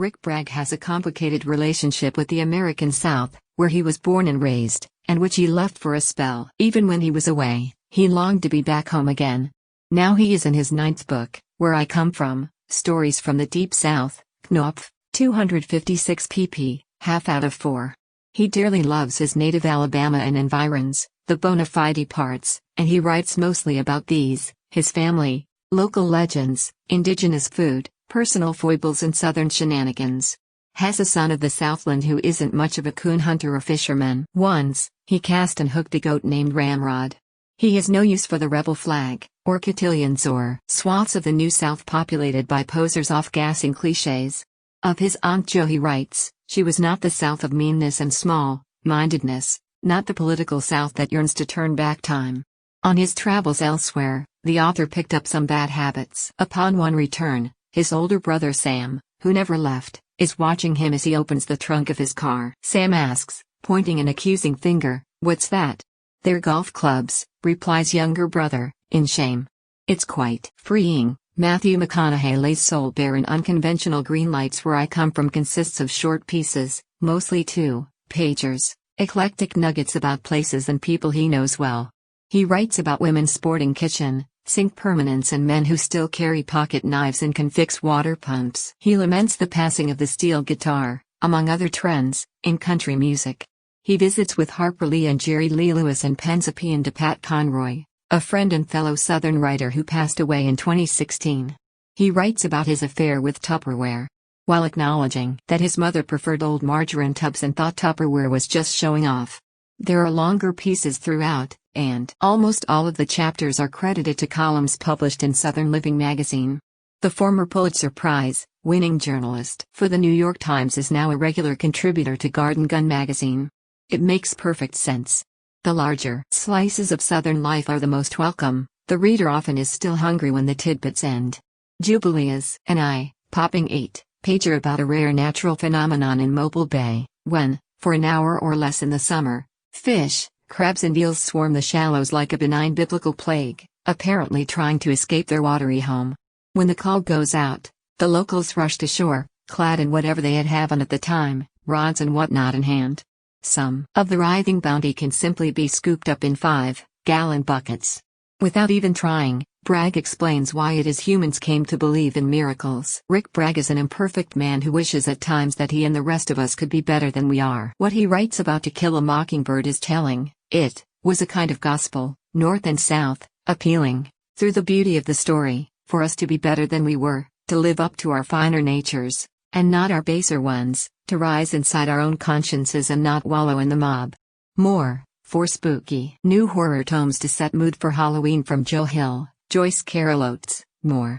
Rick Bragg has a complicated relationship with the American South, where he was born and raised, and which he left for a spell. Even when he was away, he longed to be back home again. Now he is in his ninth book, Where I Come From, Stories from the Deep South, Knopf, 256 pp, half out of 4. He dearly loves his native Alabama and environs, the bona fide parts, and he writes mostly about these, his family, local legends, indigenous food, personal foibles and southern shenanigans. Has a son of the Southland who isn't much of a coon hunter or fisherman. Once, he cast and hooked a goat named Ramrod. He has no use for the rebel flag, or cotillions or swaths of the New South populated by posers off-gassing cliches. Of his Aunt Jo he writes, she was not the South of meanness and small-mindedness, not the political South that yearns to turn back time. On his travels elsewhere, the author picked up some bad habits. Upon one return, his older brother Sam, who never left, is watching him as he opens the trunk of his car. Sam asks, pointing an accusing finger, "What's that?" "They're golf clubs," replies younger brother, in shame. It's quite freeing. Matthew McConaughey lays soul bare in unconventional green lights. Where I Come From consists of short pieces, mostly two-pagers, eclectic nuggets about places and people he knows well. He writes about women's sporting kitchen sink permanents and men who still carry pocket knives and can fix water pumps. He laments the passing of the steel guitar, among other trends, in country music. He visits with Harper Lee and Jerry Lee Lewis and pens a paean to Pat Conroy, a friend and fellow Southern writer who passed away in 2016. He writes about his affair with Tupperware, while acknowledging that his mother preferred old margarine tubs and thought Tupperware was just showing off. There are longer pieces throughout, and almost all of the chapters are credited to columns published in Southern Living magazine. The former Pulitzer Prize-winning journalist for the New York Times is now a regular contributor to Garden Gun magazine. It makes perfect sense. The larger slices of Southern life are the most welcome. The reader often is still hungry when the tidbits end. Jubilee is an eye-popping 8-pager about a rare natural phenomenon in Mobile Bay, when, for an hour or less in the summer, fish, crabs and eels swarm the shallows like a benign biblical plague, apparently trying to escape their watery home. When the call goes out, the locals rush to shore, clad in whatever they have on at the time, rods and whatnot in hand. Some of the writhing bounty can simply be scooped up in 5-gallon buckets. Without even trying, Bragg explains why it is humans came to believe in miracles. Rick Bragg is an imperfect man who wishes at times that he and the rest of us could be better than we are. What he writes about To Kill a Mockingbird is telling. It was a kind of gospel, North and South, appealing, through the beauty of the story, for us to be better than we were, to live up to our finer natures, and not our baser ones, to rise inside our own consciences and not wallow in the mob. More, 4 spooky new horror tomes to set mood for Halloween from Joe Hill, Joyce Carol Oates. More.